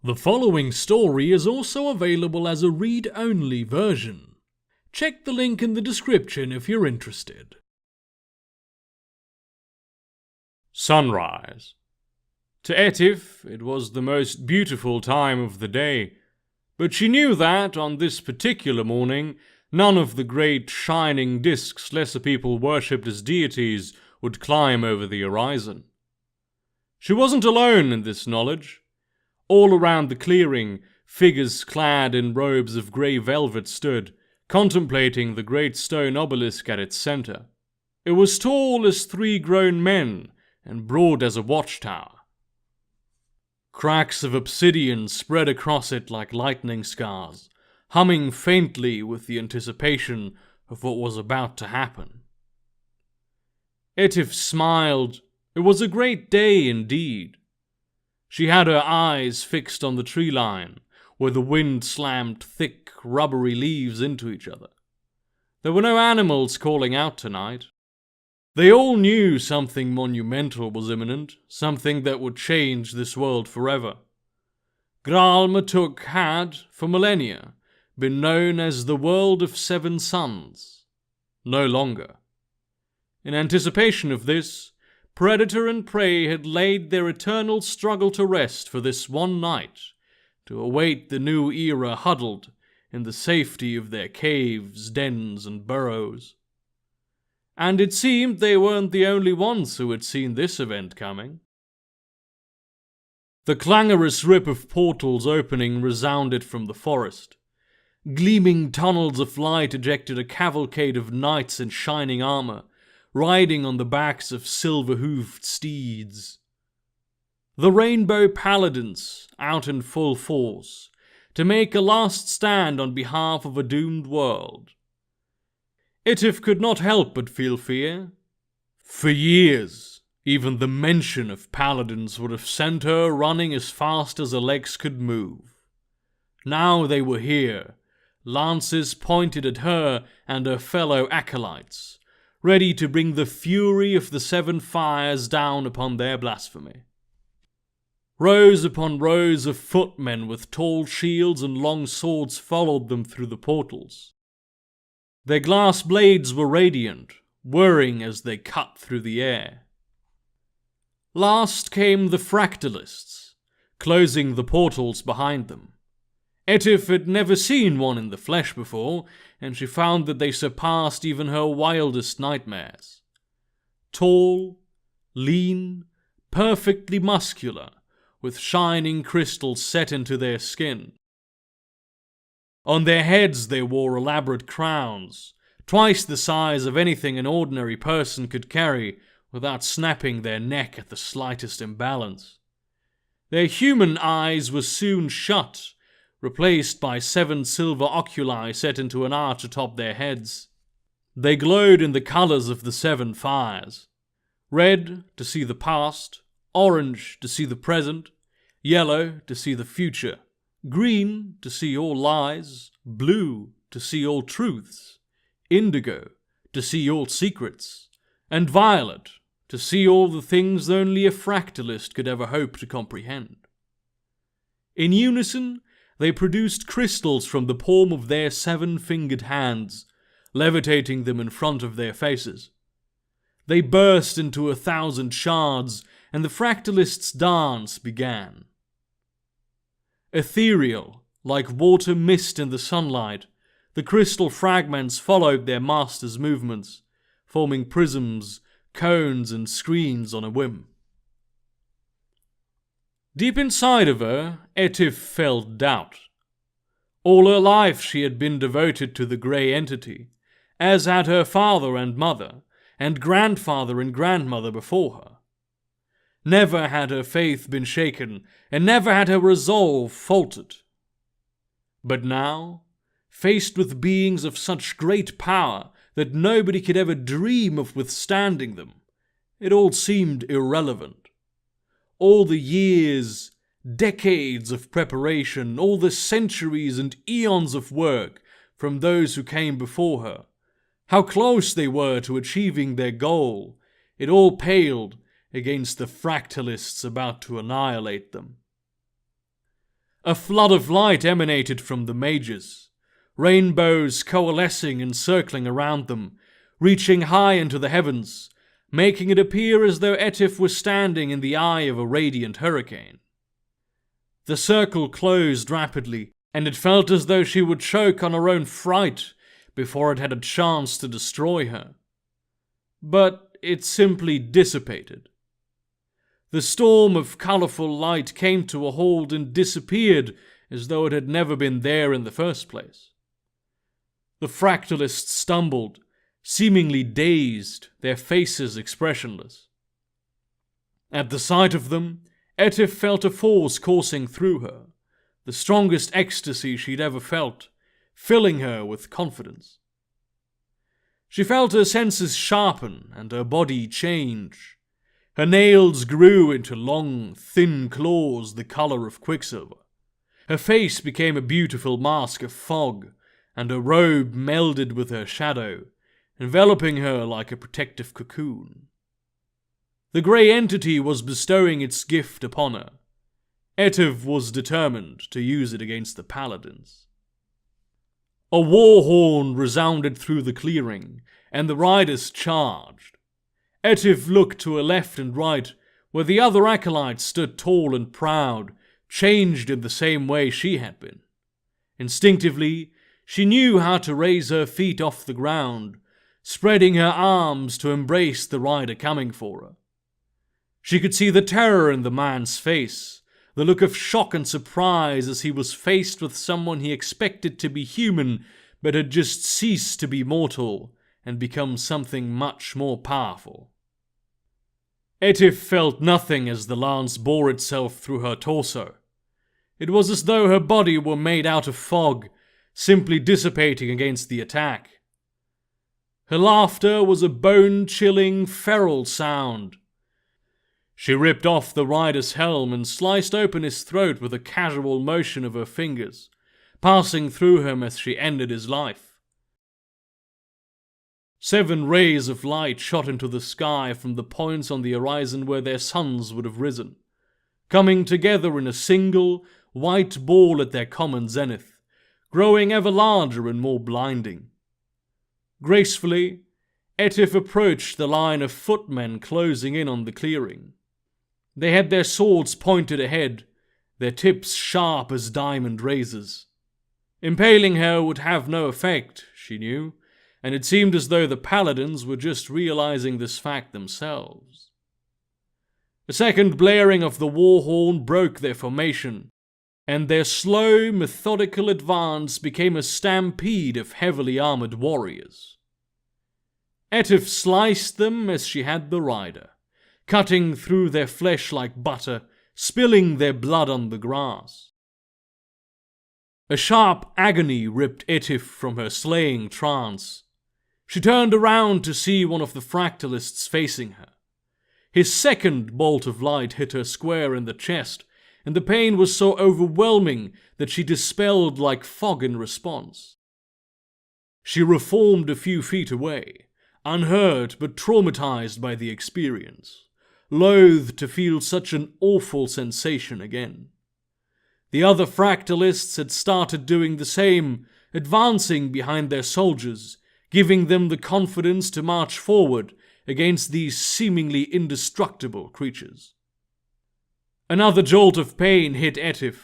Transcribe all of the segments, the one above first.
The following story is also available as a read-only version. Check the link in the description if you're interested. Sunrise. To Etif, it was the most beautiful time of the day, but she knew that, on this particular morning, none of the great shining discs lesser people worshipped as deities would climb over the horizon. She wasn't alone in this knowledge. All around the clearing, figures clad in robes of grey velvet stood, contemplating the great stone obelisk at its centre. It was tall as 3 grown men, and broad as a watchtower. Cracks of obsidian spread across it like lightning scars, humming faintly with the anticipation of what was about to happen. Etif smiled. It was a great day indeed. She had her eyes fixed on the tree line, where the wind slammed thick, rubbery leaves into each other. There were no animals calling out tonight. They all knew something monumental was imminent, something that would change this world forever. Graal'Matuk had, for millennia, been known as the world of 7 suns. No longer. In anticipation of this, predator and prey had laid their eternal struggle to rest for this one night, to await the new era huddled in the safety of their caves, dens, and burrows. And it seemed they weren't the only ones who had seen this event coming. The clangorous rip of portals opening resounded from the forest. Gleaming tunnels of light ejected a cavalcade of knights in shining armor, riding on the backs of silver-hoofed steeds. The rainbow paladins, out in full force, to make a last stand on behalf of a doomed world. Etif could not help but feel fear. For years, even the mention of paladins would have sent her running as fast as her legs could move. Now they were here, lances pointed at her and her fellow acolytes, ready to bring the fury of the 7 fires down upon their blasphemy. Rows upon rows of footmen with tall shields and long swords followed them through the portals. Their glass blades were radiant, whirring as they cut through the air. Last came the fractalists, closing the portals behind them. Etif had never seen one in the flesh before, and she found that they surpassed even her wildest nightmares. Tall, lean, perfectly muscular, with shining crystals set into their skin. On their heads they wore elaborate crowns, twice the size of anything an ordinary person could carry without snapping their neck at the slightest imbalance. Their human eyes were soon shut, replaced by 7 silver oculi set into an arch atop their heads. They glowed in the colors of the 7 fires. Red to see the past, orange to see the present, yellow to see the future, green to see all lies, blue to see all truths, indigo to see all secrets, and violet to see all the things only a fractalist could ever hope to comprehend. In unison, they produced crystals from the palm of their 7-fingered hands, levitating them in front of their faces. They burst into 1,000 shards, and the fractalists' dance began. Ethereal, like water mist in the sunlight, the crystal fragments followed their master's movements, forming prisms, cones, and screens on a whim. Deep inside of her, Etif felt doubt. All her life she had been devoted to the grey entity, as had her father and mother, and grandfather and grandmother before her. Never had her faith been shaken, and never had her resolve faltered. But now, faced with beings of such great power that nobody could ever dream of withstanding them, it all seemed irrelevant. All the years, decades of preparation, all the centuries and eons of work from those who came before her, how close they were to achieving their goal, it all paled against the fractalists about to annihilate them. A flood of light emanated from the mages, rainbows coalescing and circling around them, reaching high into the heavens, making it appear as though Etif was standing in the eye of a radiant hurricane. The circle closed rapidly, and it felt as though she would choke on her own fright before it had a chance to destroy her. But it simply dissipated. The storm of colourful light came to a halt and disappeared as though it had never been there in the first place. The fractalists stumbled, seemingly dazed, their faces expressionless. At the sight of them, Etif felt a force coursing through her, the strongest ecstasy she'd ever felt, filling her with confidence. She felt her senses sharpen and her body change. Her nails grew into long, thin claws the colour of quicksilver. Her face became a beautiful mask of fog, and her robe melded with her shadow, enveloping her like a protective cocoon. The grey entity was bestowing its gift upon her. Etiv was determined to use it against the paladins. A war horn resounded through the clearing, and the riders charged. Etiv looked to her left and right, where the other acolytes stood tall and proud, changed in the same way she had been. Instinctively, she knew how to raise her feet off the ground, spreading her arms to embrace the rider coming for her. She could see the terror in the man's face, the look of shock and surprise as he was faced with someone he expected to be human but had just ceased to be mortal and become something much more powerful. Etif felt nothing as the lance bore itself through her torso. It was as though her body were made out of fog, simply dissipating against the attack. Her laughter was a bone-chilling, feral sound. She ripped off the rider's helm and sliced open his throat with a casual motion of her fingers, passing through him as she ended his life. 7 rays of light shot into the sky from the points on the horizon where their suns would have risen, coming together in a single, white ball at their common zenith, growing ever larger and more blinding. Gracefully, Etif approached the line of footmen closing in on the clearing. They had their swords pointed ahead, their tips sharp as diamond razors. Impaling her would have no effect, she knew, and it seemed as though the paladins were just realizing this fact themselves. A second blaring of the war horn broke their formation, and their slow, methodical advance became a stampede of heavily armored warriors. Etif sliced them as she had the rider, cutting through their flesh like butter, spilling their blood on the grass. A sharp agony ripped Etif from her slaying trance. She turned around to see one of the fractalists facing her. His second bolt of light hit her square in the chest, and the pain was so overwhelming that she dispelled like fog in response. She reformed a few feet away, unhurt but traumatized by the experience, loath to feel such an awful sensation again. The other fractalists had started doing the same, advancing behind their soldiers, giving them the confidence to march forward against these seemingly indestructible creatures. Another jolt of pain hit Etif.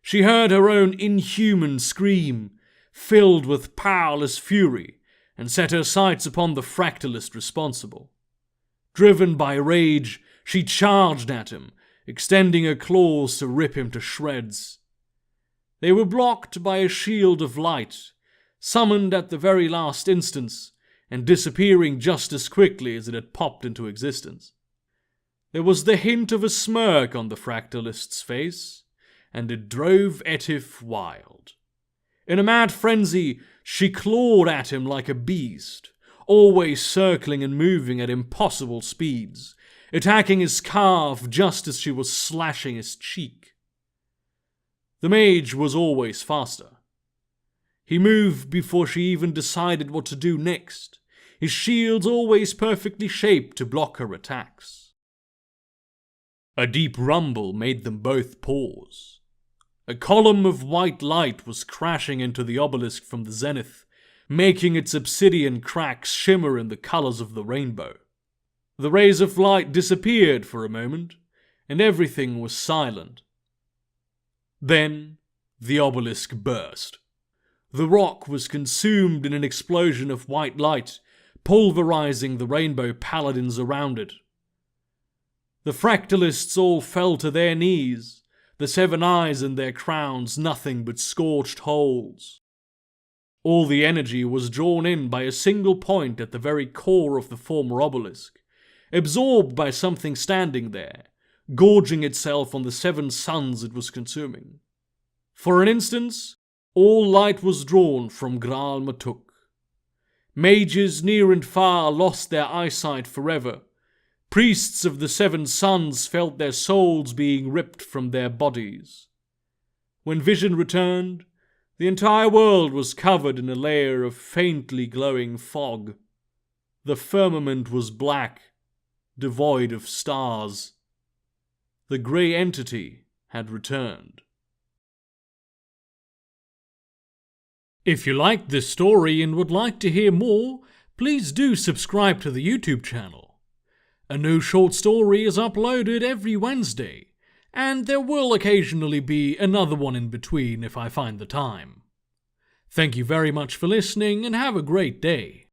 She heard her own inhuman scream, filled with powerless fury, and set her sights upon the fractalist responsible. Driven by rage, she charged at him, extending her claws to rip him to shreds. They were blocked by a shield of light, summoned at the very last instance, and disappearing just as quickly as it had popped into existence. There was the hint of a smirk on the fractalist's face, and it drove Etif wild. In a mad frenzy, she clawed at him like a beast, always circling and moving at impossible speeds, attacking his calf just as she was slashing his cheek. The mage was always faster. He moved before she even decided what to do next, his shields always perfectly shaped to block her attacks. A deep rumble made them both pause. A column of white light was crashing into the obelisk from the zenith, making its obsidian cracks shimmer in the colors of the rainbow. The rays of light disappeared for a moment, and everything was silent. Then the obelisk burst. The rock was consumed in an explosion of white light, pulverizing the rainbow paladins around it. The fractalists all fell to their knees, the 7 eyes in their crowns nothing but scorched holes. All the energy was drawn in by a single point at the very core of the former obelisk, absorbed by something standing there, gorging itself on the 7 suns it was consuming. For an instant, all light was drawn from Graal'Matuk. Mages near and far lost their eyesight forever. Priests of the 7 suns felt their souls being ripped from their bodies. When vision returned, the entire world was covered in a layer of faintly glowing fog. The firmament was black, devoid of stars. The grey entity had returned. If you liked this story and would like to hear more, please do subscribe to the YouTube channel. A new short story is uploaded every Wednesday, and there will occasionally be another one in between if I find the time. Thank you very much for listening and have a great day.